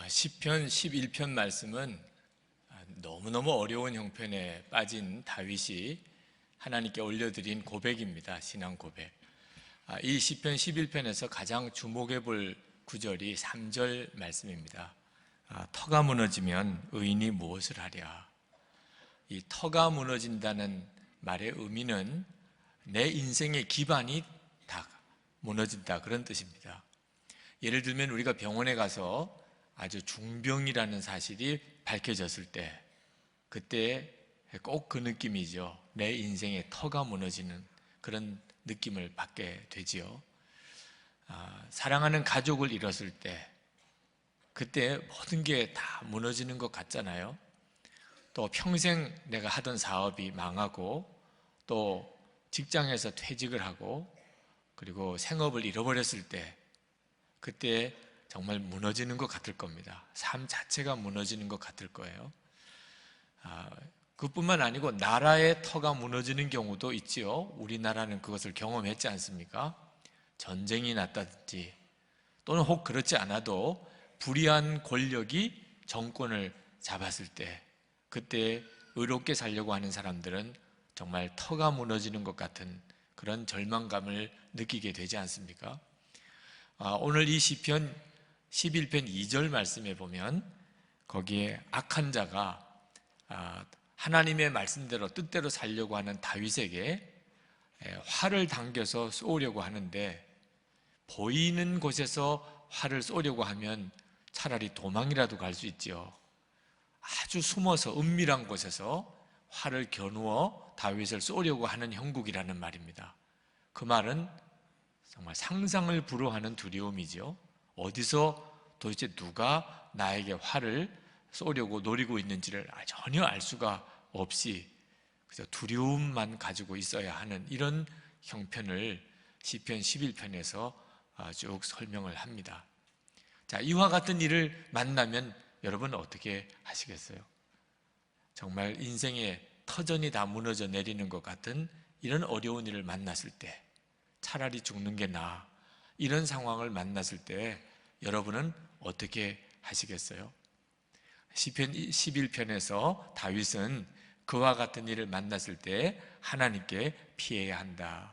시편 11편 말씀은 너무너무 어려운 형편에 빠진 다윗이 하나님께 올려드린 고백입니다. 신앙 고백. 이 시편 11편에서 가장 주목해 볼 구절이 3절 말씀입니다. 터가 무너지면 의인이 무엇을 하랴. 이 터가 무너진다는 말의 의미는 내 인생의 기반이 다 무너진다, 그런 뜻입니다. 예를 들면 우리가 병원에 가서 아주 중병이라는 사실이 밝혀졌을 때, 그때 꼭 그 느낌이죠. 내 인생의 터가 무너지는 그런 느낌을 받게 되지요. 사랑하는 가족을 잃었을 때, 그때 모든 게 다 무너지는 것 같잖아요. 또 평생 내가 하던 사업이 망하고, 또 직장에서 퇴직을 하고, 그리고 생업을 잃어버렸을 때, 그때 정말 무너지는 것 같을 겁니다. 삶 자체가 무너지는 것 같을 거예요. 그뿐만 아니고 나라의 터가 무너지는 경우도 있지요. 우리나라는 그것을 경험했지 않습니까? 전쟁이 났다든지, 또는 혹 그렇지 않아도 불의한 권력이 정권을 잡았을 때, 그때 의롭게 살려고 하는 사람들은 정말 터가 무너지는 것 같은 그런 절망감을 느끼게 되지 않습니까? 오늘 이 시편 11편 2절 말씀에 보면 거기에 악한 자가 하나님의 말씀대로 뜻대로 살려고 하는 다윗에게 활을 당겨서 쏘려고 하는데, 보이는 곳에서 활을 쏘려고 하면 차라리 도망이라도 갈 수 있지요. 아주 숨어서 은밀한 곳에서 활을 겨누어 다윗을 쏘려고 하는 형국이라는 말입니다. 그 말은 정말 상상을 불허하는 두려움이죠. 어디서 도대체 누가 나에게 활을 쏘려고 노리고 있는지를 전혀 알 수가 없이 그저 두려움만 가지고 있어야 하는 이런 형편을 시편 11편에서 쭉 설명을 합니다. 자, 이와 같은 일을 만나면 여러분 어떻게 하시겠어요? 정말 인생의 터전이 다 무너져 내리는 것 같은 이런 어려운 일을 만났을 때, 차라리 죽는 게 나아, 이런 상황을 만났을 때 여러분은 어떻게 하시겠어요? 시편 11편에서 다윗은 그와 같은 일을 만났을 때 하나님께 피해야 한다.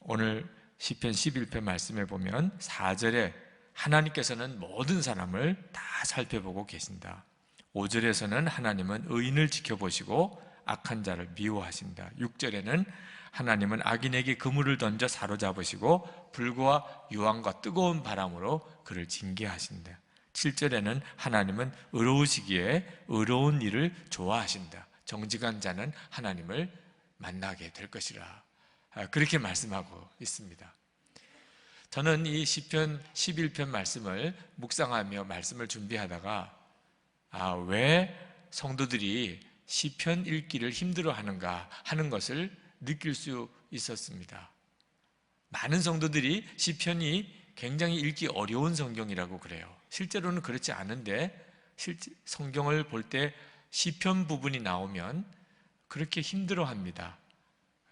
오늘 시편 11편 말씀에 보면 4절에 하나님께서는 모든 사람을 다 살펴보고 계신다. 5절에서는 하나님은 의인을 지켜보시고 악한 자를 미워하신다. 6절에는 하나님은 악인에게 그물을 던져 사로잡으시고 불과 유황과 뜨거운 바람으로 그를 징계하신다. 7절에는 하나님은 의로우시기에 의로운 일을 좋아하신다. 정직한 자는 하나님을 만나게 될 것이라. 그렇게 말씀하고 있습니다. 저는 이 시편 11편 말씀을 묵상하며 말씀을 준비하다가 왜 성도들이 시편 읽기를 힘들어하는가 하는 것을 느낄 수 있었습니다. 많은 성도들이 시편이 굉장히 읽기 어려운 성경이라고 그래요. 실제로는 그렇지 않은데, 성경을 볼 때 시편 부분이 나오면 그렇게 힘들어합니다.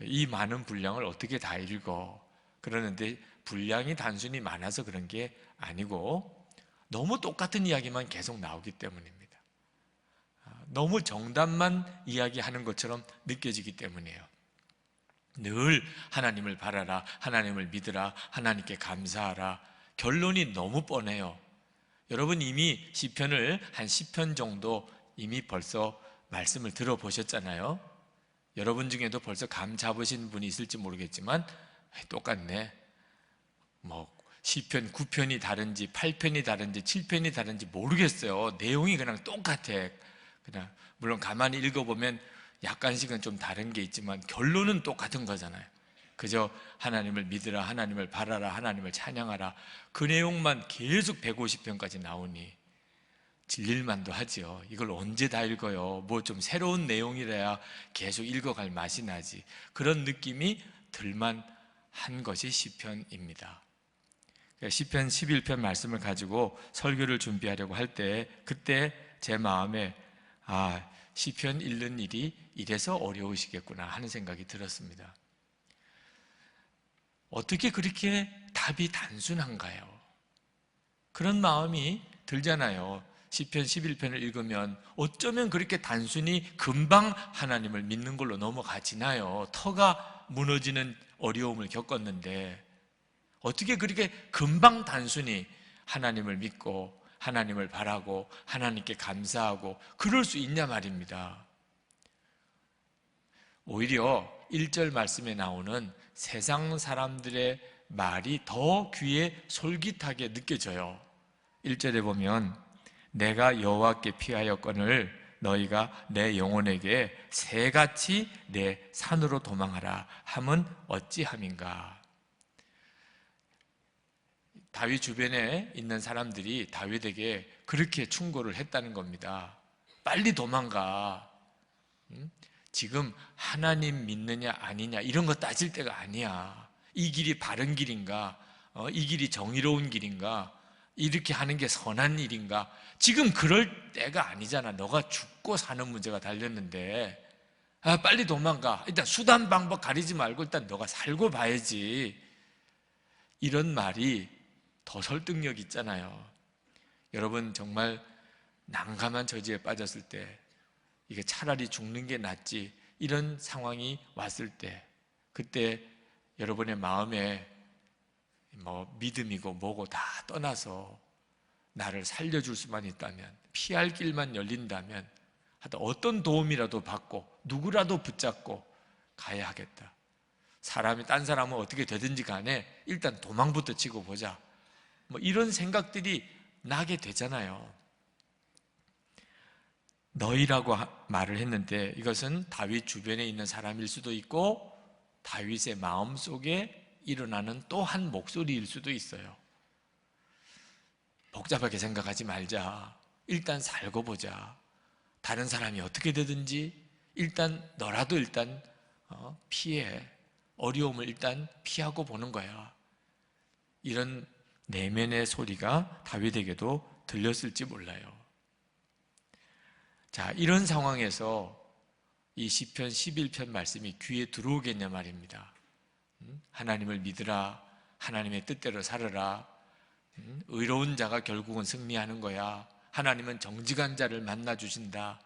이 많은 분량을 어떻게 다 읽어? 그러는데 분량이 단순히 많아서 그런 게 아니고 너무 똑같은 이야기만 계속 나오기 때문입니다. 너무 정답만 이야기하는 것처럼 느껴지기 때문이에요. 늘 하나님을 바라라, 하나님을 믿으라, 하나님께 감사하라. 결론이 너무 뻔해요. 여러분 이미 시편을 한 10편 정도 이미 벌써 말씀을 들어보셨잖아요. 여러분 중에도 벌써 감 잡으신 분이 있을지 모르겠지만 똑같네. 시편 9편이 다른지 8편이 다른지 7편이 다른지 모르겠어요. 내용이 그냥 똑같아. 그냥 물론 가만히 읽어보면 약간씩은 좀 다른 게 있지만 결론은 똑같은 거잖아요. 그저 하나님을 믿으라, 하나님을 바라라, 하나님을 찬양하라, 그 내용만 계속 150편까지 나오니 질릴만도 하죠. 이걸 언제 다 읽어요? 뭐 좀 새로운 내용이라야 계속 읽어갈 맛이 나지. 그런 느낌이 들만 한 것이 시편입니다. 시편 11편 말씀을 가지고 설교를 준비하려고 할 때 그때 제 마음에 시편 읽는 일이 이래서 어려우시겠구나 하는 생각이 들었습니다. 어떻게 그렇게 답이 단순한가요? 그런 마음이 들잖아요. 시편 11편을 읽으면 어쩌면 그렇게 단순히 금방 하나님을 믿는 걸로 넘어가지나요? 터가 무너지는 어려움을 겪었는데 어떻게 그렇게 금방 단순히 하나님을 믿고 하나님을 바라고 하나님께 감사하고 그럴 수 있냐 말입니다. 오히려 1절 말씀에 나오는 세상 사람들의 말이 더 귀에 솔깃하게 느껴져요. 1절에 보면 내가 여호와께 피하였거늘 너희가 내 영혼에게 새같이 내 산으로 도망하라 함은 어찌함인가. 다윗 주변에 있는 사람들이 다윗에게 그렇게 충고를 했다는 겁니다. 빨리 도망가. 지금 하나님 믿느냐 아니냐 이런 거 따질 때가 아니야. 이 길이 바른 길인가? 이 길이 정의로운 길인가? 이렇게 하는 게 선한 일인가? 지금 그럴 때가 아니잖아. 너가 죽고 사는 문제가 달렸는데 빨리 도망가. 일단 수단 방법 가리지 말고 일단 너가 살고 봐야지. 이런 말이 더 설득력 있잖아요. 여러분 정말 난감한 저지에 빠졌을 때 이게 차라리 죽는 게 낫지 이런 상황이 왔을 때 그때 여러분의 마음에 믿음이고 뭐고 다 떠나서 나를 살려줄 수만 있다면 피할 길만 열린다면 하여튼 어떤 도움이라도 받고 누구라도 붙잡고 가야 하겠다. 사람이 딴 사람은 어떻게 되든지 간에 일단 도망부터 치고 보자. 이런 생각들이 나게 되잖아요. 너희라고 말을 했는데 이것은 다윗 주변에 있는 사람일 수도 있고 다윗의 마음속에 일어나는 또 한 목소리일 수도 있어요. 복잡하게 생각하지 말자. 일단 살고 보자. 다른 사람이 어떻게 되든지 일단 너라도 일단 피해. 어려움을 일단 피하고 보는 거야. 이런 내면의 소리가 다윗에게도 들렸을지 몰라요. 자, 이런 상황에서 이 시편 11편 말씀이 귀에 들어오겠냐 말입니다. 하나님을 믿으라. 하나님의 뜻대로 살아라. 의로운 자가 결국은 승리하는 거야. 하나님은 정직한 자를 만나 주신다.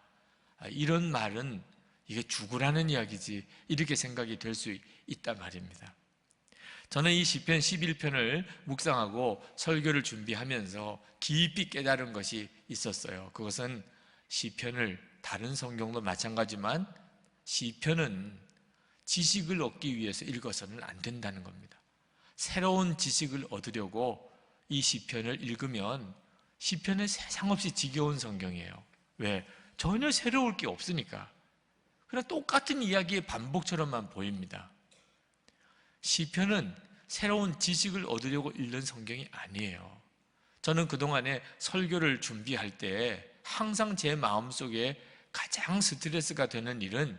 이런 말은 이게 죽으라는 이야기지 이렇게 생각이 될 수 있단 말입니다. 저는 이 시편 11편을 묵상하고 설교를 준비하면서 깊이 깨달은 것이 있었어요. 그것은 시편을 다른 성경도 마찬가지지만 시편은 지식을 얻기 위해서 읽어서는 안 된다는 겁니다. 새로운 지식을 얻으려고 이 시편을 읽으면 시편은 세상 없이 지겨운 성경이에요. 왜? 전혀 새로울 게 없으니까. 그냥 똑같은 이야기의 반복처럼만 보입니다. 시편은 새로운 지식을 얻으려고 읽는 성경이 아니에요. 저는 그동안에 설교를 준비할 때 항상 제 마음속에 가장 스트레스가 되는 일은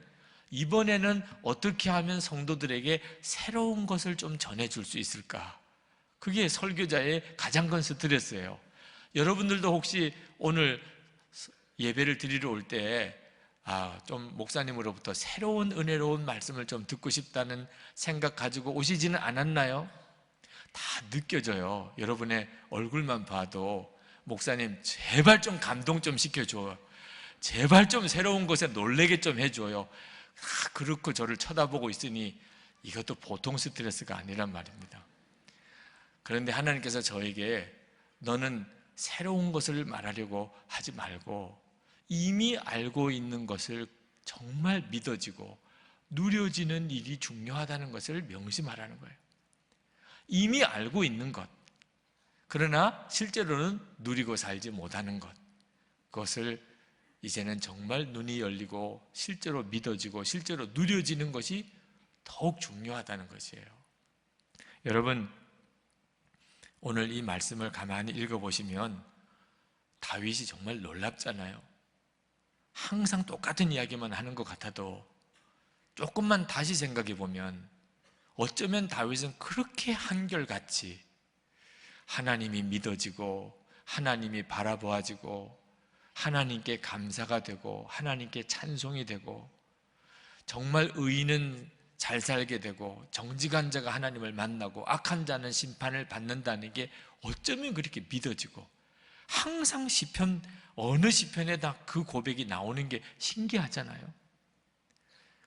이번에는 어떻게 하면 성도들에게 새로운 것을 좀 전해줄 수 있을까? 그게 설교자의 가장 큰 스트레스예요. 여러분들도 혹시 오늘 예배를 드리러 올 때 좀 목사님으로부터 새로운 은혜로운 말씀을 좀 듣고 싶다는 생각 가지고 오시지는 않았나요? 다 느껴져요. 여러분의 얼굴만 봐도 목사님 제발 좀 감동 좀 시켜줘요. 제발 좀 새로운 것에 놀래게 좀 해줘요. 그렇고 저를 쳐다보고 있으니 이것도 보통 스트레스가 아니란 말입니다. 그런데 하나님께서 저에게 너는 새로운 것을 말하려고 하지 말고 이미 알고 있는 것을 정말 믿어지고 누려지는 일이 중요하다는 것을 명심하라는 거예요. 이미 알고 있는 것, 그러나 실제로는 누리고 살지 못하는 것, 그것을 이제는 정말 눈이 열리고 실제로 믿어지고 실제로 누려지는 것이 더욱 중요하다는 것이에요. 여러분, 오늘 이 말씀을 가만히 읽어보시면 다윗이 정말 놀랍잖아요. 항상 똑같은 이야기만 하는 것 같아도 조금만 다시 생각해 보면 어쩌면 다윗은 그렇게 한결같이 하나님이 믿어지고 하나님이 바라보아지고 하나님께 감사가 되고 하나님께 찬송이 되고 정말 의인은 잘 살게 되고 정직한 자가 하나님을 만나고 악한 자는 심판을 받는다는 게 어쩌면 그렇게 믿어지고 항상 시편 어느 시편에다 그 고백이 나오는 게 신기하잖아요.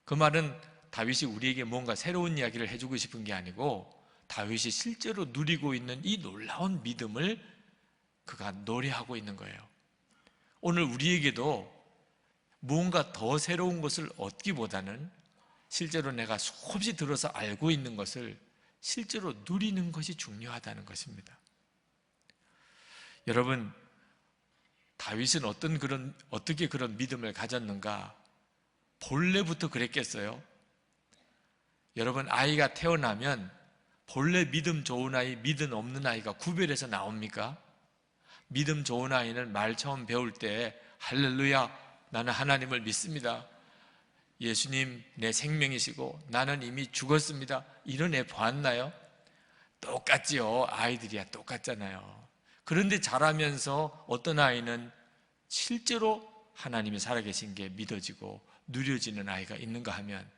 그 말은 다윗이 우리에게 뭔가 새로운 이야기를 해주고 싶은 게 아니고 다윗이 실제로 누리고 있는 이 놀라운 믿음을 그가 노래하고 있는 거예요. 오늘 우리에게도 무언가 더 새로운 것을 얻기보다는 실제로 내가 수없이 들어서 알고 있는 것을 실제로 누리는 것이 중요하다는 것입니다. 여러분, 다윗은 어떻게 그런 믿음을 가졌는가? 본래부터 그랬겠어요? 여러분, 아이가 태어나면 본래 믿음 좋은 아이, 믿음 없는 아이가 구별해서 나옵니까? 믿음 좋은 아이는 말 처음 배울 때 할렐루야, 나는 하나님을 믿습니다. 예수님 내 생명이시고 나는 이미 죽었습니다. 이런 애 보았나요? 똑같지요. 아이들이야 똑같잖아요. 그런데 자라면서 어떤 아이는 실제로 하나님이 살아계신 게 믿어지고 누려지는 아이가 있는가 하면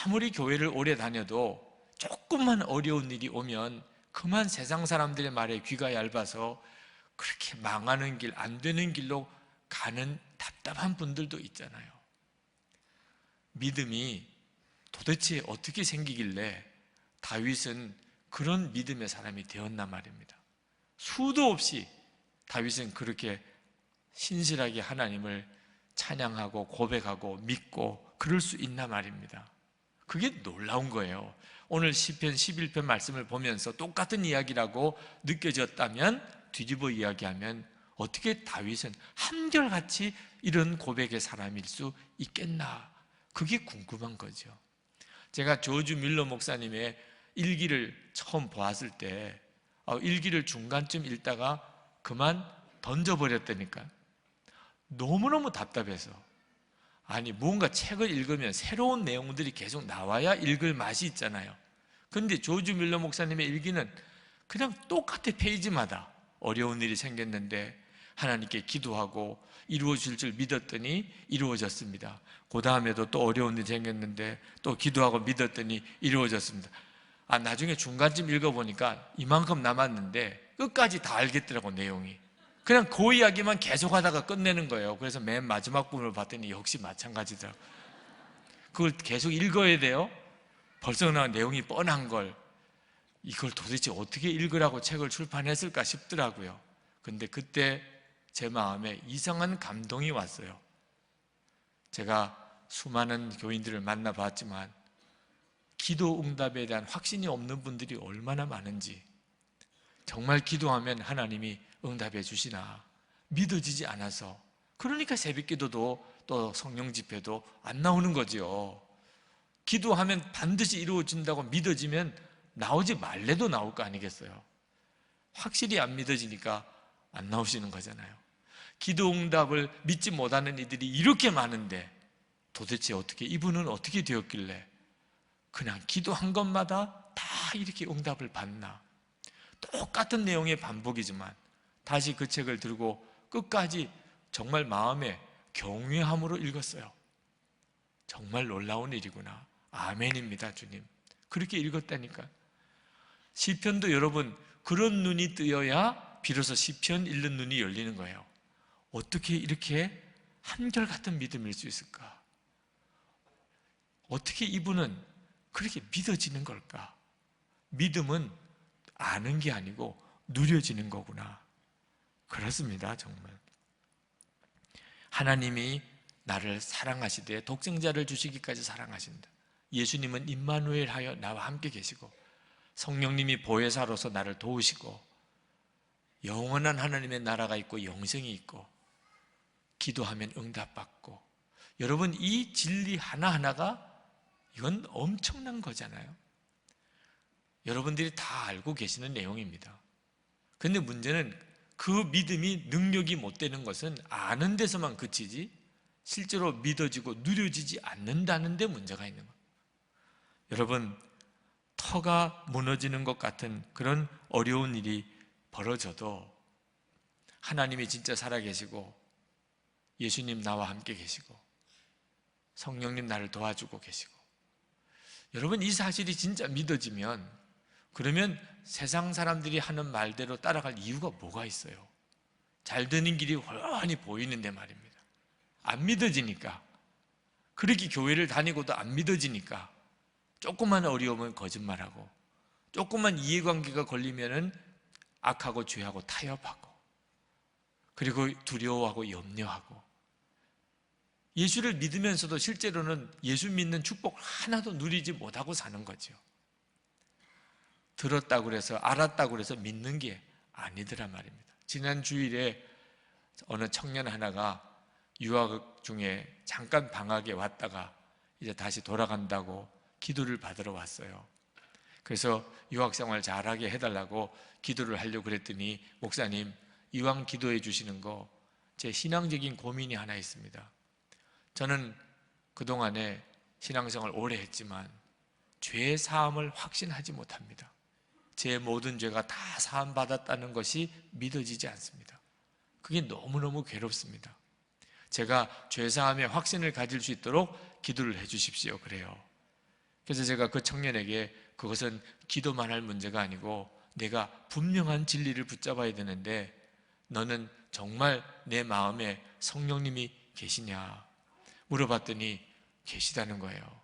아무리 교회를 오래 다녀도 조금만 어려운 일이 오면 그만 세상 사람들의 말에 귀가 얇아서 그렇게 망하는 길, 안 되는 길로 가는 답답한 분들도 있잖아요. 믿음이 도대체 어떻게 생기길래 다윗은 그런 믿음의 사람이 되었나 말입니다. 수도 없이 다윗은 그렇게 신실하게 하나님을 찬양하고 고백하고 믿고 그럴 수 있나 말입니다. 그게 놀라운 거예요. 오늘 시편 11편 말씀을 보면서 똑같은 이야기라고 느껴졌다면 뒤집어 이야기하면 어떻게 다윗은 한결같이 이런 고백의 사람일 수 있겠나? 그게 궁금한 거죠. 제가 조지 밀러 목사님의 일기를 처음 보았을 때 일기를 중간쯤 읽다가 그만 던져버렸다니까. 너무너무 답답해서. 아니, 뭔가 책을 읽으면 새로운 내용들이 계속 나와야 읽을 맛이 있잖아요. 그런데 조지 밀러 목사님의 일기는 그냥 똑같아. 페이지마다 어려운 일이 생겼는데 하나님께 기도하고 이루어질 줄 믿었더니 이루어졌습니다. 그 다음에도 또 어려운 일이 생겼는데 또 기도하고 믿었더니 이루어졌습니다. 나중에 중간쯤 읽어보니까 이만큼 남았는데 끝까지 다 알겠더라고, 내용이. 그냥 그 이야기만 계속 하다가 끝내는 거예요. 그래서 맨 마지막 부분을 봤더니 역시 마찬가지더라고. 그걸 계속 읽어야 돼요. 벌써 나온 내용이 뻔한 걸. 이걸 도대체 어떻게 읽으라고 책을 출판했을까 싶더라고요. 근데 그때 제 마음에 이상한 감동이 왔어요. 제가 수많은 교인들을 만나봤지만 기도 응답에 대한 확신이 없는 분들이 얼마나 많은지, 정말 기도하면 하나님이 응답해 주시나 믿어지지 않아서, 그러니까 새벽기도도 또 성령 집회도 안 나오는 거지요. 기도하면 반드시 이루어진다고 믿어지면 나오지 말래도 나올 거 아니겠어요? 확실히 안 믿어지니까 안 나오시는 거잖아요. 기도 응답을 믿지 못하는 이들이 이렇게 많은데 도대체 이분은 어떻게 되었길래 그냥 기도한 것마다 다 이렇게 응답을 받나? 똑같은 내용의 반복이지만 다시 그 책을 들고 끝까지 정말 마음에 경외함으로 읽었어요. 정말 놀라운 일이구나. 아멘입니다, 주님. 그렇게 읽었다니까. 시편도 여러분 그런 눈이 뜨여야 비로소 시편 읽는 눈이 열리는 거예요. 어떻게 이렇게 한결같은 믿음일 수 있을까? 어떻게 이분은 그렇게 믿어지는 걸까? 믿음은 아는 게 아니고 누려지는 거구나. 그렇습니다, 정말. 하나님이 나를 사랑하시되 독생자를 주시기까지 사랑하신다. 예수님은 임마누엘 하여 나와 함께 계시고 성령님이 보혜사로서 나를 도우시고 영원한 하나님의 나라가 있고 영생이 있고 기도하면 응답받고, 여러분 이 진리 하나하나가 이건 엄청난 거잖아요. 여러분들이 다 알고 계시는 내용입니다. 근데 문제는 그 믿음이 능력이 못 되는 것은 아는 데서만 그치지 실제로 믿어지고 누려지지 않는다는 데 문제가 있는 거예요. 여러분, 터가 무너지는 것 같은 그런 어려운 일이 벌어져도 하나님이 진짜 살아계시고 예수님 나와 함께 계시고 성령님 나를 도와주고 계시고 여러분, 이 사실이 진짜 믿어지면 그러면 세상 사람들이 하는 말대로 따라갈 이유가 뭐가 있어요? 잘 되는 길이 훤히 보이는데 말입니다. 안 믿어지니까, 그렇게 교회를 다니고도 안 믿어지니까 조금만 어려우면 거짓말하고, 조금만 이해관계가 걸리면은 악하고 죄하고 타협하고, 그리고 두려워하고 염려하고, 예수를 믿으면서도 실제로는 예수 믿는 축복 하나도 누리지 못하고 사는 거죠. 들었다고 그래서, 알았다고 그래서 믿는 게 아니더란 말입니다. 지난 주일에 어느 청년 하나가 유학 중에 잠깐 방학에 왔다가 이제 다시 돌아간다고 기도를 받으러 왔어요. 그래서 유학생활 잘하게 해달라고 기도를 하려고 그랬더니, 목사님, 이왕 기도해 주시는 거 제 신앙적인 고민이 하나 있습니다. 저는 그동안에 신앙생활 오래 했지만 죄 사함을 확신하지 못합니다. 제 모든 죄가 다 사함 받았다는 것이 믿어지지 않습니다. 그게 너무너무 괴롭습니다. 제가 죄 사함의 확신을 가질 수 있도록 기도를 해 주십시오. 그래요. 그래서 제가 그 청년에게, 그것은 기도만 할 문제가 아니고 내가 분명한 진리를 붙잡아야 되는데, 너는 정말 내 마음에 성령님이 계시냐 물어봤더니 계시다는 거예요.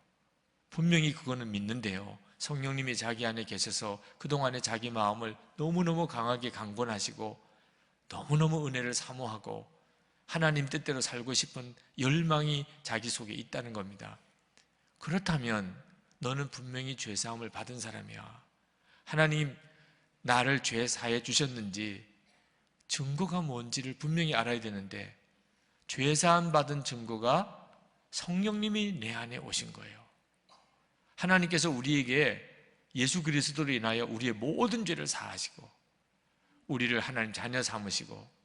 분명히 그거는 믿는데요, 성령님이 자기 안에 계셔서 그동안에 자기 마음을 너무너무 강하게 강권하시고 너무너무 은혜를 사모하고 하나님 뜻대로 살고 싶은 열망이 자기 속에 있다는 겁니다. 그렇다면 너는 분명히 죄사함을 받은 사람이야. 하나님 나를 죄 사해 주셨는지 증거가 뭔지를 분명히 알아야 되는데, 죄사함 받은 증거가 성령님이 내 안에 오신 거예요. 하나님께서 우리에게 예수 그리스도로 인하여 우리의 모든 죄를 사하시고 우리를 하나님 자녀 삼으시고,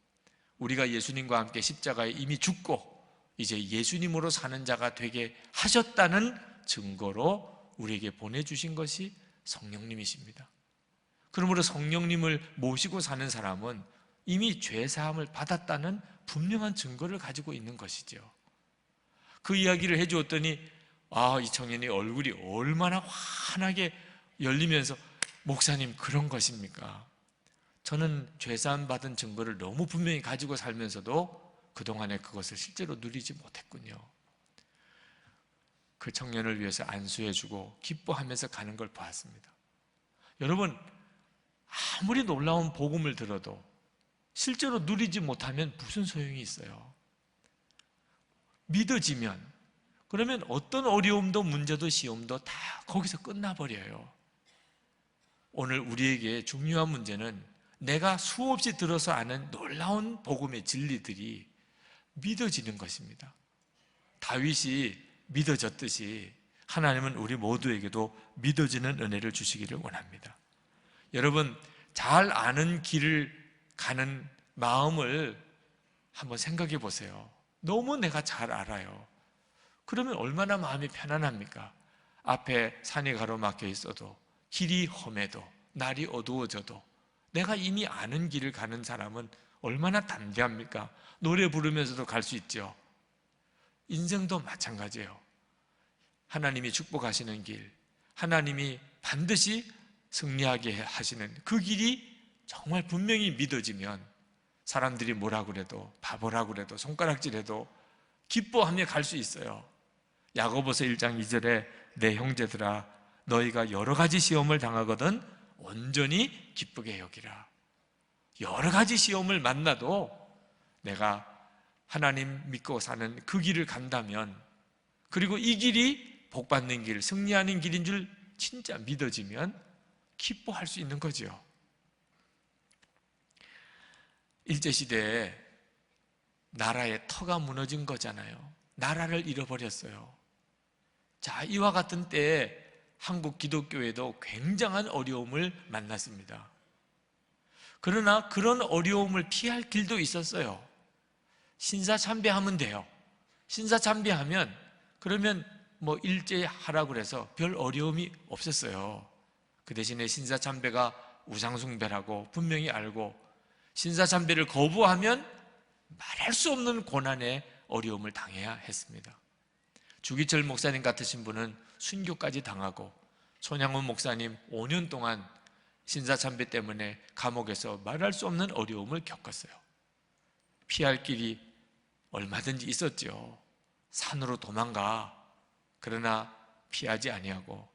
우리가 예수님과 함께 십자가에 이미 죽고 이제 예수님으로 사는 자가 되게 하셨다는 증거로 우리에게 보내주신 것이 성령님이십니다. 그러므로 성령님을 모시고 사는 사람은 이미 죄사함을 받았다는 분명한 증거를 가지고 있는 것이죠. 그 이야기를 해주었더니 이 청년이 얼굴이 얼마나 환하게 열리면서, 목사님 그런 것입니까? 저는 죄사함 받은 증거를 너무 분명히 가지고 살면서도 그동안에 그것을 실제로 누리지 못했군요. 그 청년을 위해서 안수해주고 기뻐하면서 가는 걸 보았습니다. 여러분, 아무리 놀라운 복음을 들어도 실제로 누리지 못하면 무슨 소용이 있어요? 믿어지면, 그러면 어떤 어려움도 문제도 시험도 다 거기서 끝나버려요. 오늘 우리에게 중요한 문제는 내가 수없이 들어서 아는 놀라운 복음의 진리들이 믿어지는 것입니다. 다윗이 믿어졌듯이 하나님은 우리 모두에게도 믿어지는 은혜를 주시기를 원합니다. 여러분, 잘 아는 길을 가는 마음을 한번 생각해 보세요. 너무 내가 잘 알아요. 그러면 얼마나 마음이 편안합니까? 앞에 산이 가로막혀 있어도, 길이 험해도, 날이 어두워져도 내가 이미 아는 길을 가는 사람은 얼마나 담대합니까? 노래 부르면서도 갈 수 있죠. 인생도 마찬가지예요. 하나님이 축복하시는 길, 하나님이 반드시 승리하게 하시는 그 길이 정말 분명히 믿어지면 사람들이 뭐라 그래도, 바보라 그래도, 손가락질해도 기뻐하며 갈 수 있어요. 야고보서 1장 2절에 내 형제들아 너희가 여러 가지 시험을 당하거든 온전히 기쁘게 여기라. 여러 가지 시험을 만나도 내가 하나님 믿고 사는 그 길을 간다면, 그리고 이 길이 복받는 길, 승리하는 길인 줄 진짜 믿어지면 기뻐할 수 있는 거죠. 일제시대에 나라의 터가 무너진 거잖아요. 나라를 잃어버렸어요. 자, 이와 같은 때에 한국 기독교에도 굉장한 어려움을 만났습니다. 그러나 그런 어려움을 피할 길도 있었어요. 신사참배하면 돼요. 신사참배하면 그러면 뭐 일제하라고 그래서 별 어려움이 없었어요. 그 대신에 신사참배가 우상숭배라고 분명히 알고, 신사참배를 거부하면 말할 수 없는 고난의 어려움을 당해야 했습니다. 주기철 목사님 같으신 분은 순교까지 당하고 손양원 목사님 5년 동안 신사참배 때문에 감옥에서 말할 수 없는 어려움을 겪었어요. 피할 길이 얼마든지 있었죠. 산으로 도망가. 그러나 피하지 아니하고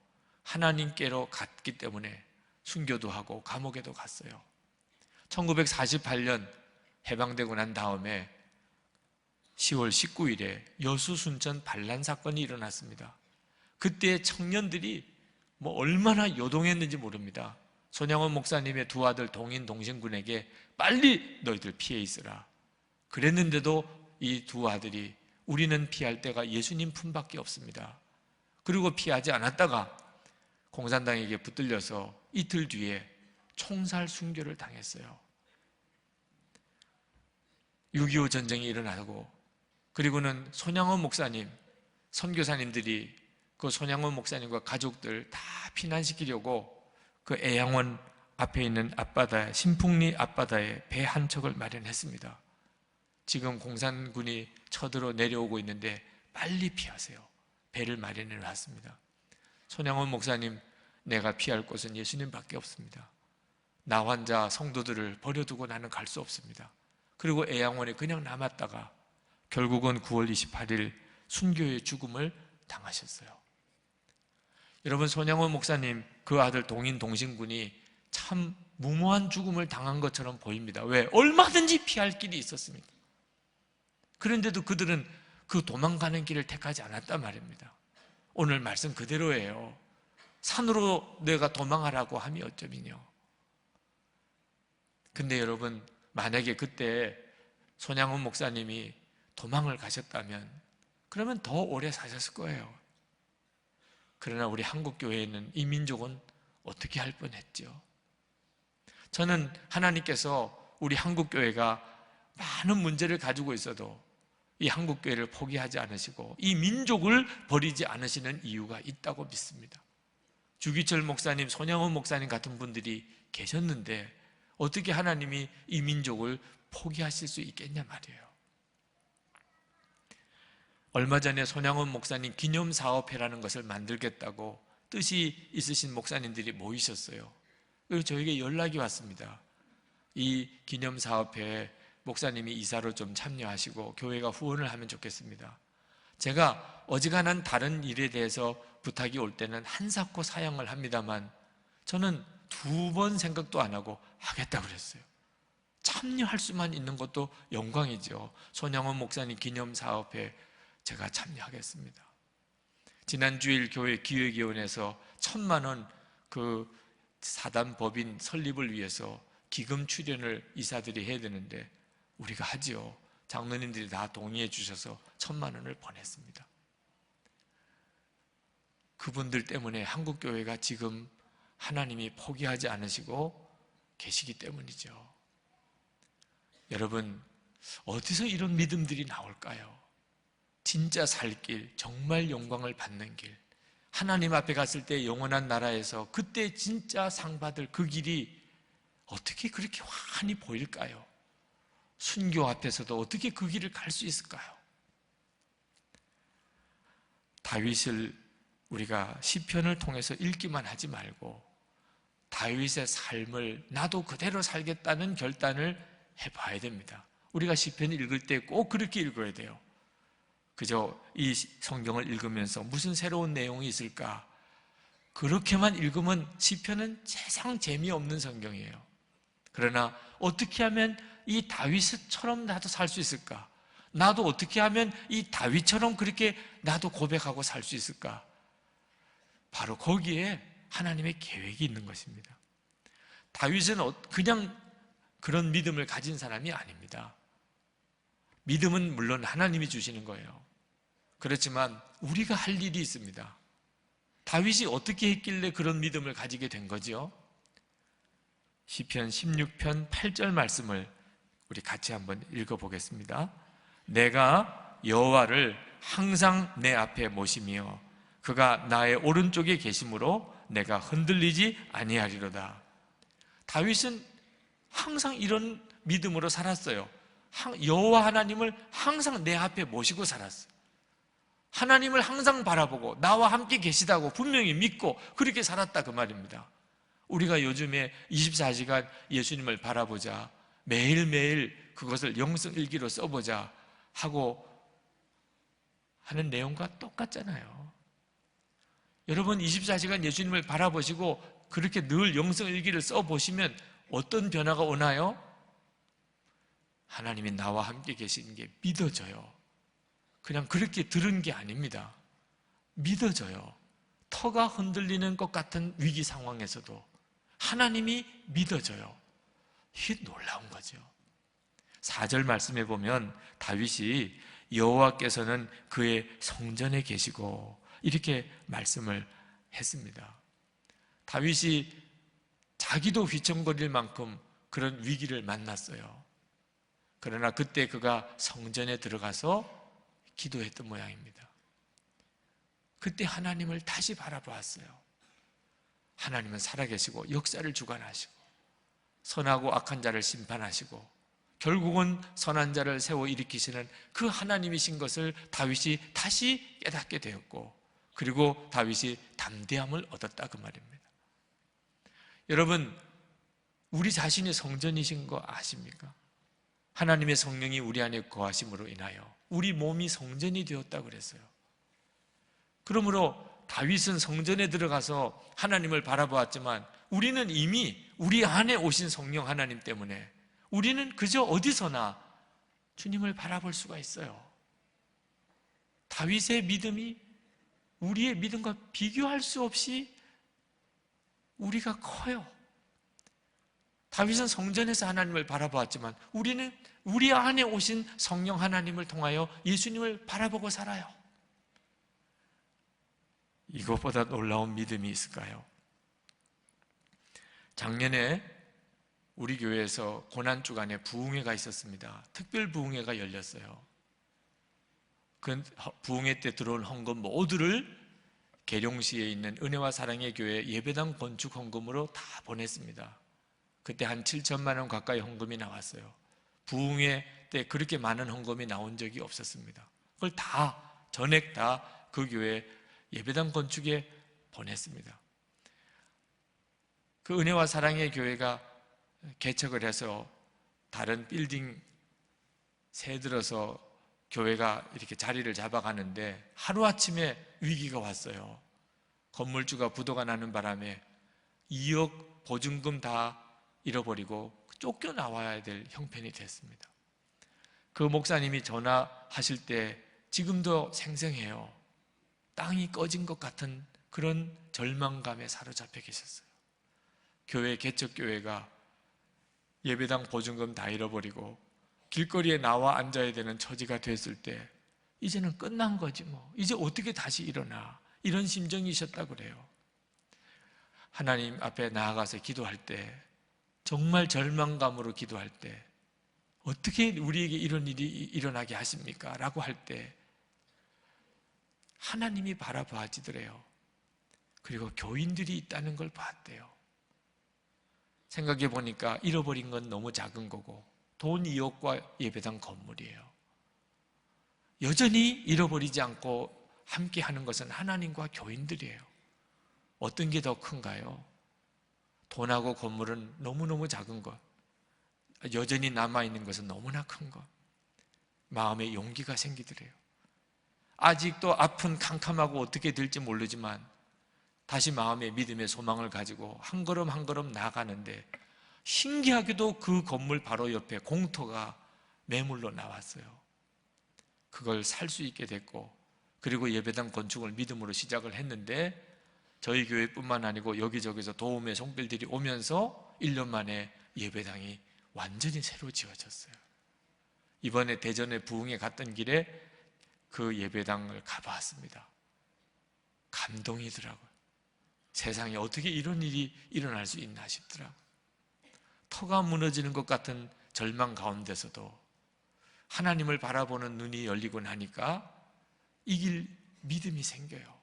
하나님께로 갔기 때문에 순교도 하고 감옥에도 갔어요. 1948년 해방되고 난 다음에 10월 19일에 여수 순천 반란 사건이 일어났습니다. 그때 청년들이 얼마나 요동했는지 모릅니다. 손양원 목사님의 두 아들 동인 동생군에게 빨리 너희들 피해 있으라 그랬는데도 이 두 아들이 우리는 피할 데가 예수님 품밖에 없습니다. 그리고 피하지 않았다가 공산당에게 붙들려서 이틀 뒤에 총살 순교를 당했어요. 6.25 전쟁이 일어나고 그리고는 손양원 목사님, 선교사님들이 그 손양원 목사님과 가족들 다 피난시키려고 그 애양원 앞에 있는 앞바다에, 신풍리 앞바다에 배 한 척을 마련했습니다. 지금 공산군이 쳐들어 내려오고 있는데 빨리 피하세요. 배를 마련해 놨습니다. 손양원 목사님, 내가 피할 곳은 예수님밖에 없습니다. 나 환자 성도들을 버려두고 나는 갈 수 없습니다. 그리고 애양원에 그냥 남았다가 결국은 9월 28일 순교의 죽음을 당하셨어요. 여러분, 손양원 목사님 그 아들 동인 동신군이 참 무모한 죽음을 당한 것처럼 보입니다. 왜? 얼마든지 피할 길이 있었습니다. 그런데도 그들은 그 도망가는 길을 택하지 않았단 말입니다. 오늘 말씀 그대로예요. 산으로 내가 도망하라고 함이 어쩌면요. 근데 여러분, 만약에 그때 손양원 목사님이 도망을 가셨다면 그러면 더 오래 사셨을 거예요. 그러나 우리 한국교회에는 이 민족은 어떻게 할 뻔했죠? 저는 하나님께서 우리 한국교회가 많은 문제를 가지고 있어도 이 한국교회를 포기하지 않으시고 이 민족을 버리지 않으시는 이유가 있다고 믿습니다. 주기철 목사님, 손양원 목사님 같은 분들이 계셨는데 어떻게 하나님이 이 민족을 포기하실 수 있겠냐 말이에요. 얼마 전에 손양원 목사님 기념사업회라는 것을 만들겠다고 뜻이 있으신 목사님들이 모이셨어요. 그리고 저에게 연락이 왔습니다. 이 기념사업회에 목사님이 이사로 좀 참여하시고 교회가 후원을 하면 좋겠습니다. 제가 어지간한 다른 일에 대해서 부탁이 올 때는 한사코 사양을 합니다만 저는 2번 생각도 안 하고 하겠다고 그랬어요. 참여할 수만 있는 것도 영광이죠. 손양원 목사님 기념사업회 제가 참여하겠습니다. 지난 주일 교회 기획위원회에서 1,000만 원 그 사단법인 설립을 위해서 기금 출연을 이사들이 해야 되는데 우리가 하지요. 장로님들이 다 동의해 주셔서 1,000만 원을 보냈습니다. 그분들 때문에 한국교회가 지금 하나님이 포기하지 않으시고 계시기 때문이죠. 여러분, 어디서 이런 믿음들이 나올까요? 진짜 살 길, 정말 영광을 받는 길, 하나님 앞에 갔을 때 영원한 나라에서 그때 진짜 상 받을 그 길이 어떻게 그렇게 환히 보일까요? 순교 앞에서도 어떻게 그 길을 갈 수 있을까요? 다윗을 우리가 시편을 통해서 읽기만 하지 말고 다윗의 삶을 나도 그대로 살겠다는 결단을 해봐야 됩니다. 우리가 시편 읽을 때 꼭 그렇게 읽어야 돼요. 그저 이 성경을 읽으면서 무슨 새로운 내용이 있을까? 그렇게만 읽으면 시편은 세상 재미없는 성경이에요. 그러나 어떻게 하면 이 다윗처럼 나도 살 수 있을까? 나도 어떻게 하면 이 다윗처럼 그렇게 나도 고백하고 살 수 있을까? 바로 거기에 하나님의 계획이 있는 것입니다. 다윗은 그냥 그런 믿음을 가진 사람이 아닙니다. 믿음은 물론 하나님이 주시는 거예요. 그렇지만 우리가 할 일이 있습니다. 다윗이 어떻게 했길래 그런 믿음을 가지게 된 거지요? 시편 16편 8절 말씀을 우리 같이 한번 읽어보겠습니다. 내가 여호와를 항상 내 앞에 모시며 그가 나의 오른쪽에 계심으로 내가 흔들리지 아니하리로다. 다윗은 항상 이런 믿음으로 살았어요. 여호와 하나님을 항상 내 앞에 모시고 살았어요. 하나님을 항상 바라보고 나와 함께 계시다고 분명히 믿고 그렇게 살았다 그 말입니다. 우리가 요즘에 24시간 예수님을 바라보자, 매일매일 그것을 영성일기로 써보자 하고 하는 내용과 똑같잖아요. 여러분 24시간 예수님을 바라보시고 그렇게 늘 영성일기를 써보시면 어떤 변화가 오나요? 하나님이 나와 함께 계시는 게 믿어져요. 그냥 그렇게 들은 게 아닙니다. 믿어져요. 터가 흔들리는 것 같은 위기 상황에서도 하나님이 믿어져요. 이게 놀라운 거죠. 4절 말씀해 보면 다윗이 여호와께서는 그의 성전에 계시고 이렇게 말씀을 했습니다. 다윗이 자기도 휘청거릴 만큼 그런 위기를 만났어요. 그러나 그때 그가 성전에 들어가서 기도했던 모양입니다. 그때 하나님을 다시 바라보았어요. 하나님은 살아계시고 역사를 주관하시고 선하고 악한 자를 심판하시고 결국은 선한 자를 세워 일으키시는 그 하나님이신 것을 다윗이 다시 깨닫게 되었고 그리고 다윗이 담대함을 얻었다 그 말입니다. 여러분, 우리 자신이 성전이신 거 아십니까? 하나님의 성령이 우리 안에 거하심으로 인하여 우리 몸이 성전이 되었다고 그랬어요. 그러므로 다윗은 성전에 들어가서 하나님을 바라보았지만 우리는 이미 우리 안에 오신 성령 하나님 때문에 우리는 그저 어디서나 주님을 바라볼 수가 있어요. 다윗의 믿음이 우리의 믿음과 비교할 수 없이 우리가 커요. 다윗은 성전에서 하나님을 바라보았지만 우리는 우리 안에 오신 성령 하나님을 통하여 예수님을 바라보고 살아요. 이것보다 놀라운 믿음이 있을까요? 작년에 우리 교회에서 고난주간에 부흥회가 있었습니다. 특별 부흥회가 열렸어요. 그 부흥회 때 들어온 헌금 모두를 계룡시에 있는 은혜와 사랑의 교회 예배당 건축 헌금으로 다 보냈습니다. 그때 한 7천만 원 가까이 헌금이 나왔어요. 부흥회 때 그렇게 많은 헌금이 나온 적이 없었습니다. 그걸 다 전액 다 그 교회 예배당 건축에 보냈습니다. 그 은혜와 사랑의 교회가 개척을 해서 다른 빌딩 새들어서 교회가 이렇게 자리를 잡아가는데 하루아침에 위기가 왔어요. 건물주가 부도가 나는 바람에 2억 보증금 다 잃어버리고 쫓겨나와야 될 형편이 됐습니다. 그 목사님이 전화하실 때 지금도 생생해요. 땅이 꺼진 것 같은 그런 절망감에 사로잡혀 계셨어요. 교회 개척교회가 예배당 보증금 다 잃어버리고 길거리에 나와 앉아야 되는 처지가 됐을 때 이제는 끝난 거지 뭐. 이제 어떻게 다시 일어나. 이런 심정이셨다고 그래요. 하나님 앞에 나아가서 기도할 때 정말 절망감으로 기도할 때 어떻게 우리에게 이런 일이 일어나게 하십니까? 라고 할 때 하나님이 바라봐지더래요. 그리고 교인들이 있다는 걸 봤대요. 생각해 보니까 잃어버린 건 너무 작은 거고 돈 2억과 예배당 건물이에요. 여전히 잃어버리지 않고 함께 하는 것은 하나님과 교인들이에요. 어떤 게 더 큰가요? 돈하고 건물은 너무너무 작은 것, 여전히 남아있는 것은 너무나 큰 것. 마음에 용기가 생기더래요. 아직도 앞은 캄캄하고 어떻게 될지 모르지만 다시 마음의 믿음의 소망을 가지고 한 걸음 한 걸음 나아가는데 신기하게도 그 건물 바로 옆에 공터가 매물로 나왔어요. 그걸 살 수 있게 됐고 그리고 예배당 건축을 믿음으로 시작을 했는데 저희 교회뿐만 아니고 여기저기서 도움의 손길들이 오면서 1년 만에 예배당이 완전히 새로 지어졌어요. 이번에 대전에 부흥에 갔던 길에 그 예배당을 가봤습니다. 감동이더라고요. 세상에 어떻게 이런 일이 일어날 수 있나 싶더라고요. 터가 무너지는 것 같은 절망 가운데서도 하나님을 바라보는 눈이 열리고 나니까 이길 믿음이 생겨요.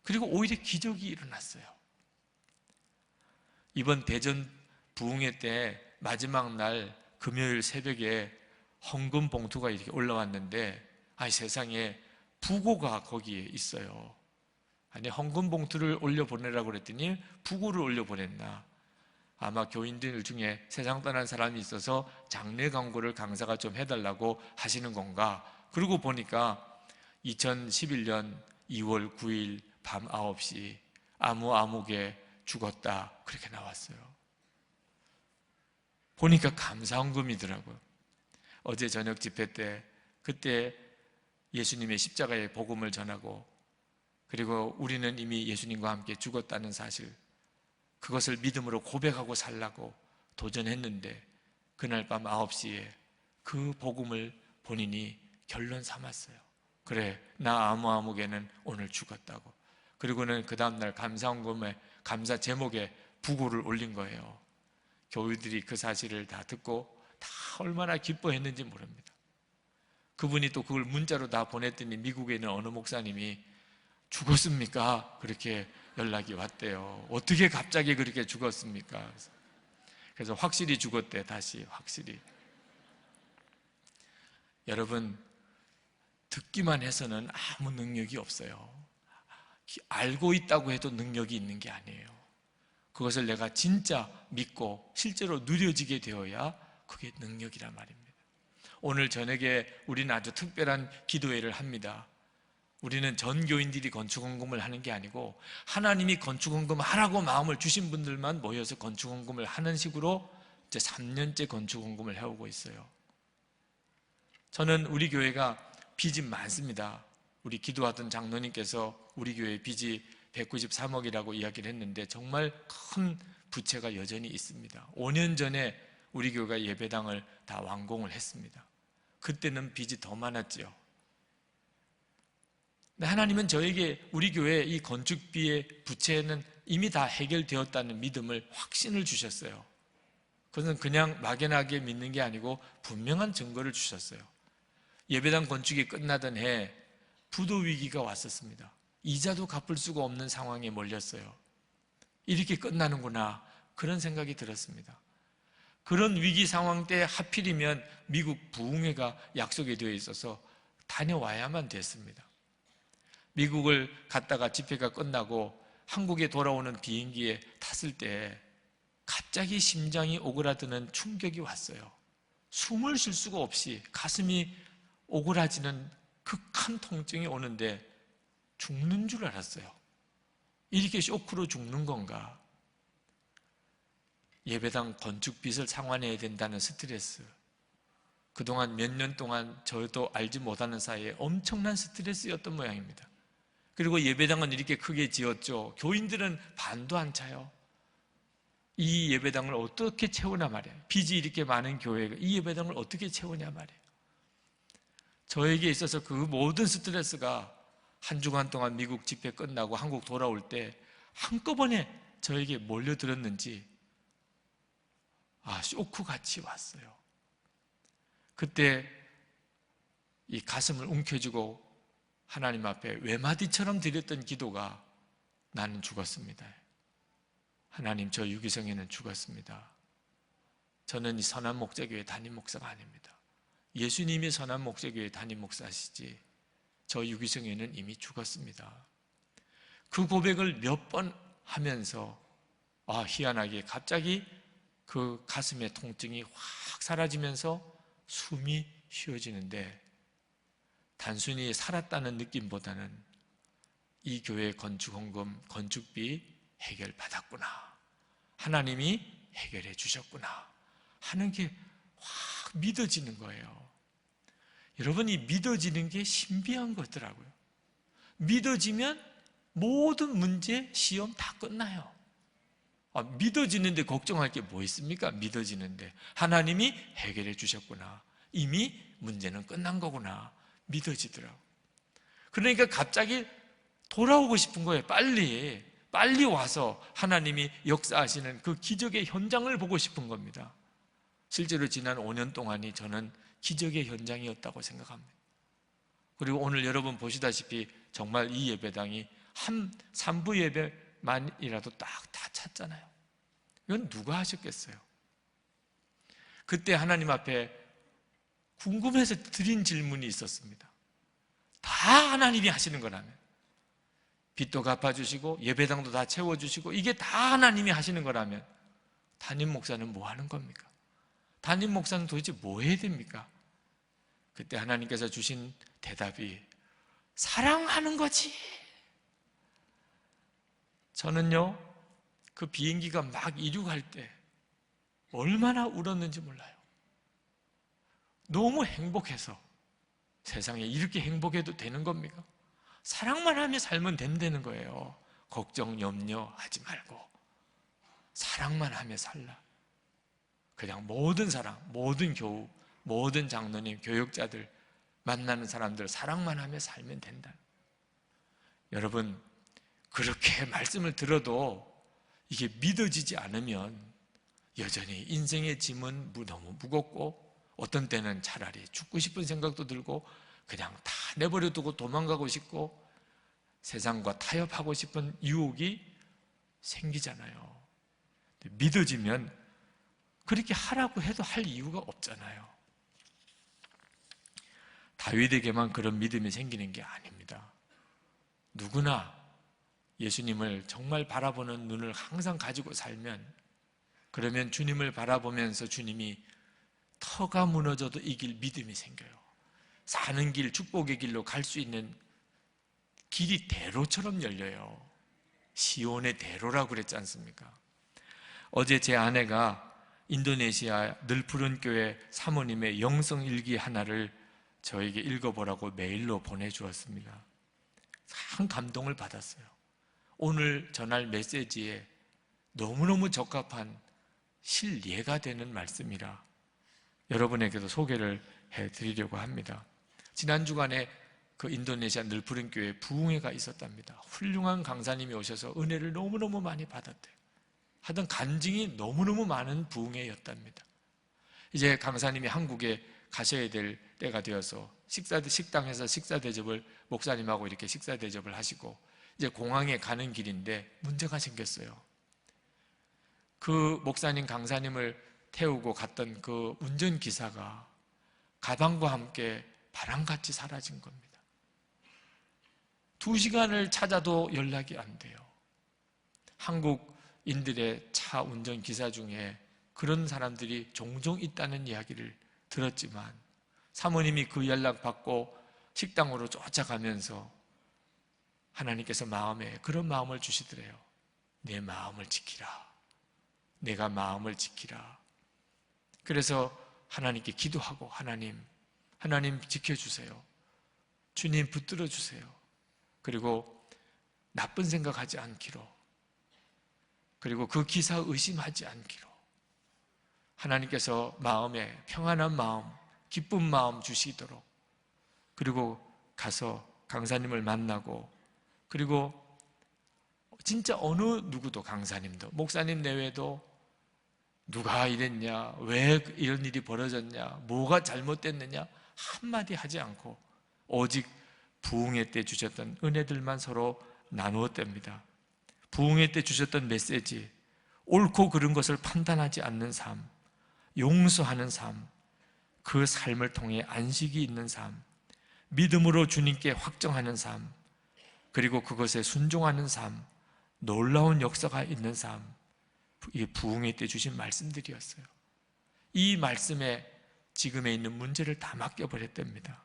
그리고 오히려 기적이 일어났어요. 이번 대전 부흥회 때 마지막 날 금요일 새벽에 헌금 봉투가 이렇게 올라왔는데 세상에 부고가 거기에 있어요. 아니, 헌금 봉투를 올려보내라고 그랬더니 부고를 올려보냈나? 아마 교인들 중에 세상 떠난 사람이 있어서 장례 광고를 강사가 좀 해달라고 하시는 건가? 그러고 보니까 2011년 2월 9일 밤 9시 아무개 죽었다, 그렇게 나왔어요. 보니까 감사헌금이더라고요. 어제 저녁 집회 때 그때 예수님의 십자가의 복음을 전하고, 그리고 우리는 이미 예수님과 함께 죽었다는 사실, 그것을 믿음으로 고백하고 살라고 도전했는데 그날 밤 9시에 그 복음을 본인이 결론 삼았어요. 그래, 나 아무개는 오늘 죽었다고. 그리고는 그 다음날 감사헌금에, 감사 제목에 부고를 올린 거예요. 교우들이 그 사실을 다 듣고 다 얼마나 기뻐했는지 모릅니다. 그분이 또 그걸 문자로 다 보냈더니 미국에 있는 어느 목사님이 죽었습니까? 그렇게 연락이 왔대요. 어떻게 갑자기 그렇게 죽었습니까? 그래서 확실히 죽었대. 다시 확실히. 여러분, 듣기만 해서는 아무 능력이 없어요. 알고 있다고 해도 능력이 있는 게 아니에요. 그것을 내가 진짜 믿고 실제로 누려지게 되어야 그게 능력이란 말입니다. 오늘 저녁에 우리는 아주 특별한 기도회를 합니다. 우리는 전 교인들이 건축헌금을 하는 게 아니고 하나님이 건축헌금 하라고 마음을 주신 분들만 모여서 건축헌금을 하는 식으로 이제 3년째 건축헌금을 해오고 있어요. 저는 우리 교회가 빚이 많습니다. 우리 기도하던 장로님께서 우리 교회 빚이 193억이라고 이야기를 했는데 정말 큰 부채가 여전히 있습니다. 5년 전에 우리 교회가 예배당을 다 완공을 했습니다. 그때는 빚이 더 많았지요. 하나님은 저에게 우리 교회 이 건축비의 부채는 이미 다 해결되었다는 믿음을, 확신을 주셨어요. 그것은 그냥 막연하게 믿는 게 아니고 분명한 증거를 주셨어요. 예배당 건축이 끝나던 해 부도 위기가 왔었습니다. 이자도 갚을 수가 없는 상황에 몰렸어요. 이렇게 끝나는구나, 그런 생각이 들었습니다. 그런 위기 상황 때 하필이면 미국 부흥회가 약속이 되어 있어서 다녀와야만 됐습니다. 미국을 갔다가 집회가 끝나고 한국에 돌아오는 비행기에 탔을 때 갑자기 심장이 오그라드는 충격이 왔어요. 숨을 쉴 수가 없이 가슴이 오그라지는 극한 통증이 오는데 죽는 줄 알았어요. 이렇게 쇼크로 죽는 건가? 예배당 건축빚을 상환해야 된다는 스트레스, 그동안 몇 년 동안 저도 알지 못하는 사이에 엄청난 스트레스였던 모양입니다. 그리고 예배당은 이렇게 크게 지었죠. 교인들은 반도 안 차요. 이 예배당을 어떻게 채우냐 말이에요. 빚이 이렇게 많은 교회가 이 예배당을 어떻게 채우냐 말이에요. 저에게 있어서 그 모든 스트레스가 한 주간 동안 미국 집회 끝나고 한국 돌아올 때 한꺼번에 저에게 몰려들었는지 쇼크같이 왔어요. 그때 이 가슴을 움켜쥐고 하나님 앞에 외마디처럼 드렸던 기도가, 나는 죽었습니다. 하나님, 저 유기성에는 죽었습니다. 저는 이 선한 목자교회 담임 목사가 아닙니다. 예수님이 선한 목자교회 담임 목사시지 저 유기성에는 이미 죽었습니다. 그 고백을 몇 번 하면서 희한하게 갑자기 그 가슴의 통증이 확 사라지면서 숨이 쉬어지는데, 단순히 살았다는 느낌보다는 이 교회 건축헌금, 건축비 해결받았구나, 하나님이 해결해 주셨구나 하는 게 확 믿어지는 거예요. 여러분, 이 믿어지는 게 신비한 거더라고요. 믿어지면 모든 문제, 시험 다 끝나요. 믿어지는데 걱정할 게 뭐 있습니까? 믿어지는데 하나님이 해결해 주셨구나, 이미 문제는 끝난 거구나, 믿어지더라고. 그러니까 갑자기 돌아오고 싶은 거예요. 빨리 와서 하나님이 역사하시는 그 기적의 현장을 보고 싶은 겁니다. 실제로 지난 5년 동안이 저는 기적의 현장이었다고 생각합니다. 그리고 오늘 여러분 보시다시피 정말 이 예배당이 한 3부 예배만이라도 딱 다 찼잖아요. 이건 누가 하셨겠어요? 그때 하나님 앞에 궁금해서 드린 질문이 있었습니다. 다 하나님이 하시는 거라면, 빚도 갚아주시고 예배당도 다 채워주시고 이게 다 하나님이 하시는 거라면 담임 목사는 뭐 하는 겁니까? 담임 목사는 도대체 뭐 해야 됩니까? 그때 하나님께서 주신 대답이 사랑하는 거지. 저는요, 그 비행기가 막 이륙할 때 얼마나 울었는지 몰라요. 너무 행복해서. 세상에 이렇게 행복해도 되는 겁니까? 사랑만 하며 살면 된다는 거예요. 걱정, 염려하지 말고 사랑만 하며 살라. 그냥 모든 사람, 모든 교우, 모든 장로님, 교육자들, 만나는 사람들 사랑만 하며 살면 된다. 여러분, 그렇게 말씀을 들어도 이게 믿어지지 않으면 여전히 인생의 짐은 너무 무겁고, 어떤 때는 차라리 죽고 싶은 생각도 들고 그냥 다 내버려 두고 도망가고 싶고 세상과 타협하고 싶은 유혹이 생기잖아요. 믿어지면 그렇게 하라고 해도 할 이유가 없잖아요. 다윗에게만 그런 믿음이 생기는 게 아닙니다. 누구나 예수님을 정말 바라보는 눈을 항상 가지고 살면, 그러면 주님을 바라보면서 주님이 터가 무너져도 이길 믿음이 생겨요. 사는 길, 축복의 길로 갈 수 있는 길이 대로처럼 열려요. 시온의 대로라고 그랬지 않습니까? 어제 제 아내가 인도네시아 늘푸른 교회 사모님의 영성 일기 하나를 저에게 읽어보라고 메일로 보내주었습니다. 참 감동을 받았어요. 오늘 전할 메시지에 너무너무 적합한 실예가 되는 말씀이라 여러분에게도 소개를 해드리려고 합니다. 지난 주간에 그 인도네시아 늘푸른 교회에 부흥회가 있었답니다. 훌륭한 강사님이 오셔서 은혜를 너무너무 많이 받았대요. 하여튼 간증이 너무너무 많은 부흥회였답니다. 이제 강사님이 한국에 가셔야 될 때가 되어서 식당에서 식사 대접을, 목사님하고 이렇게 식사 대접을 하시고 이제 공항에 가는 길인데 문제가 생겼어요. 그 목사님, 강사님을 태우고 갔던 그 운전기사가 가방과 함께 바람같이 사라진 겁니다. 2시간을 찾아도 연락이 안 돼요. 한국인들의 차 운전기사 중에 그런 사람들이 종종 있다는 이야기를 들었지만 사모님이 그 연락받고 식당으로 쫓아가면서 하나님께서 마음에 그런 마음을 주시더래요. 내 마음을 지키라. 내가 마음을 지키라. 그래서 하나님께 기도하고 하나님 지켜주세요. 주님 붙들어 주세요. 그리고 나쁜 생각하지 않기로, 그리고 그 기사 의심하지 않기로 하나님께서 마음에 평안한 마음, 기쁜 마음 주시도록, 그리고 가서 강사님을 만나고, 그리고 진짜 어느 누구도, 강사님도 목사님 내외도 누가 이랬냐, 왜 이런 일이 벌어졌냐, 뭐가 잘못됐느냐 한마디 하지 않고 오직 부흥회 때 주셨던 은혜들만 서로 나누었답니다. 부흥회 때 주셨던 메시지, 옳고 그른 것을 판단하지 않는 삶, 용서하는 삶, 그 삶을 통해 안식이 있는 삶, 믿음으로 주님께 확정하는 삶, 그리고 그것에 순종하는 삶, 놀라운 역사가 있는 삶, 이 부흥회 때 주신 말씀들이었어요. 이 말씀에 지금에 있는 문제를 다 맡겨버렸답니다.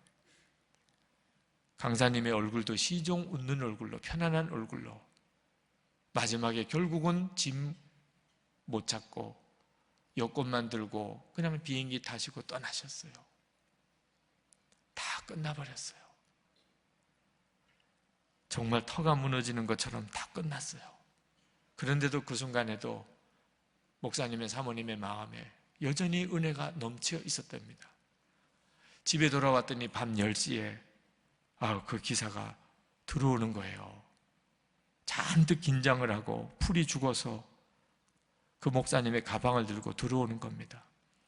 강사님의 얼굴도 시종 웃는 얼굴로, 편안한 얼굴로, 마지막에 결국은 짐 못 찾고 여권만 들고 그냥 비행기 타시고 떠나셨어요. 다 끝나버렸어요. 정말 터가 무너지는 것처럼 다 끝났어요. 그런데도 그 순간에도 목사님의 사모님의 마음에 여전히 은혜가 넘쳐 있었답니다. 집에 돌아왔더니 밤 10시에 그 기사가 들어오는 거예요. 잔뜩 긴장을 하고 풀이 죽어서 그 목사님의 가방을 들고 들어오는 겁니다.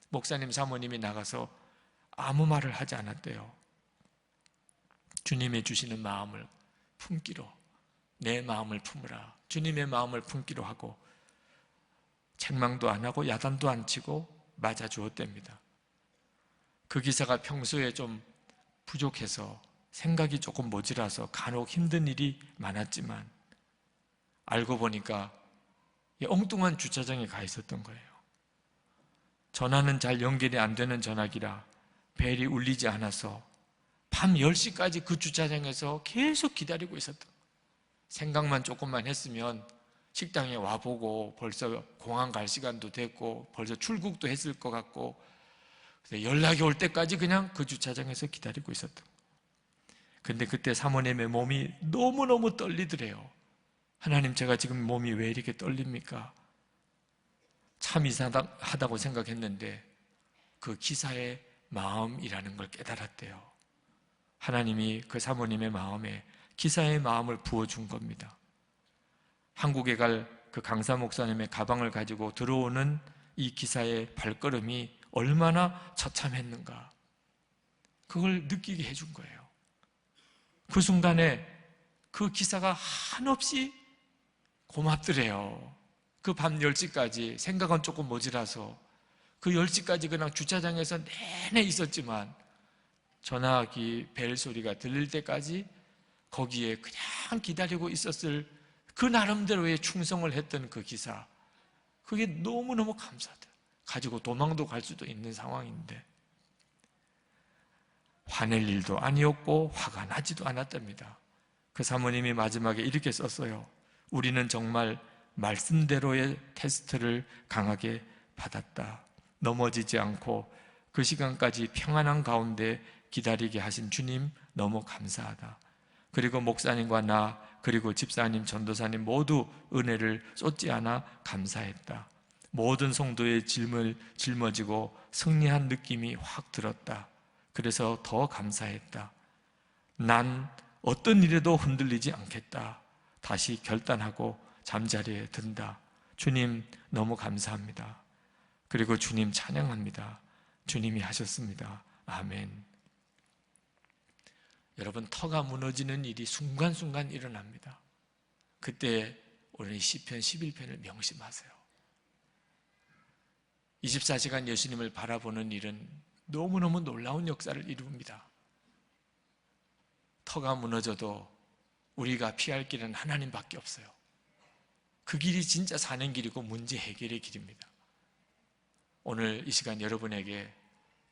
목사님 사모님이 나가서 아무 말을 하지 않았대요. 주님이 주시는 마음을 품기로, 내 마음을 품으라, 주님의 마음을 품기로 하고 책망도 안 하고 야단도 안 치고 맞아 주었답니다. 그 기사가 평소에 좀 부족해서 생각이 조금 모자라서 간혹 힘든 일이 많았지만 알고 보니까 엉뚱한 주차장에 가 있었던 거예요. 전화는 잘 연결이 안 되는 전화기라 벨이 울리지 않아서 밤 10시까지 그 주차장에서 계속 기다리고 있었던 거예요. 생각만 조금만 했으면 식당에 와보고 벌써 공항 갈 시간도 됐고 벌써 출국도 했을 것 같고, 그래서 연락이 올 때까지 그냥 그 주차장에서 기다리고 있었던 거예요. 근데 그때 사모님의 몸이 너무너무 떨리더래요. 하나님, 제가 지금 몸이 왜 이렇게 떨립니까? 참 이상하다고 생각했는데 그 기사의 마음이라는 걸 깨달았대요. 하나님이 그 사모님의 마음에 기사의 마음을 부어준 겁니다. 한국에 갈 그 강사 목사님의 가방을 가지고 들어오는 이 기사의 발걸음이 얼마나 처참했는가, 그걸 느끼게 해준 거예요. 그 순간에 그 기사가 한없이 고맙더래요. 그 밤 10시까지 생각은 조금 모자라서 그 10시까지 그냥 주차장에서 내내 있었지만 전화기 벨 소리가 들릴 때까지 거기에 그냥 기다리고 있었을 그 나름대로의 충성을 했던 그 기사, 그게 너무너무 감사하다. 가지고 도망도 갈 수도 있는 상황인데 화낼 일도 아니었고 화가 나지도 않았답니다. 그 사모님이 마지막에 이렇게 썼어요. 우리는 정말 말씀대로의 테스트를 강하게 받았다. 넘어지지 않고 그 시간까지 평안한 가운데 기다리게 하신 주님 너무 감사하다. 그리고 목사님과 나, 그리고 집사님, 전도사님 모두 은혜를 쏟지 않아 감사했다. 모든 성도의 짐을 짊어지고 승리한 느낌이 확 들었다. 그래서 더 감사했다. 난 어떤 일에도 흔들리지 않겠다. 다시 결단하고 잠자리에 든다. 주님 너무 감사합니다. 그리고 주님 찬양합니다. 주님이 하셨습니다. 아멘. 여러분, 터가 무너지는 일이 순간순간 일어납니다. 그때 우리 시편 11편을 명심하세요. 24시간 예수님을 바라보는 일은 너무너무 놀라운 역사를 이룹니다. 터가 무너져도 우리가 피할 길은 하나님밖에 없어요. 그 길이 진짜 사는 길이고 문제 해결의 길입니다. 오늘 이 시간 여러분에게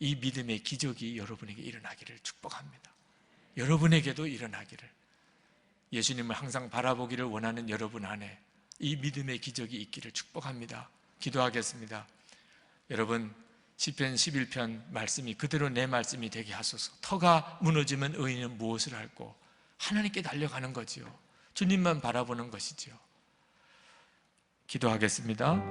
이 믿음의 기적이 여러분에게 일어나기를 축복합니다. 여러분에게도 일어나기를, 예수님을 항상 바라보기를 원하는 여러분 안에 이 믿음의 기적이 있기를 축복합니다. 기도하겠습니다. 여러분, 시편 11편 말씀이 그대로 내 말씀이 되게 하소서. 터가 무너지면 의인은 무엇을 할꼬? 하나님께 달려가는 거지요. 주님만 바라보는 것이지요. 기도하겠습니다.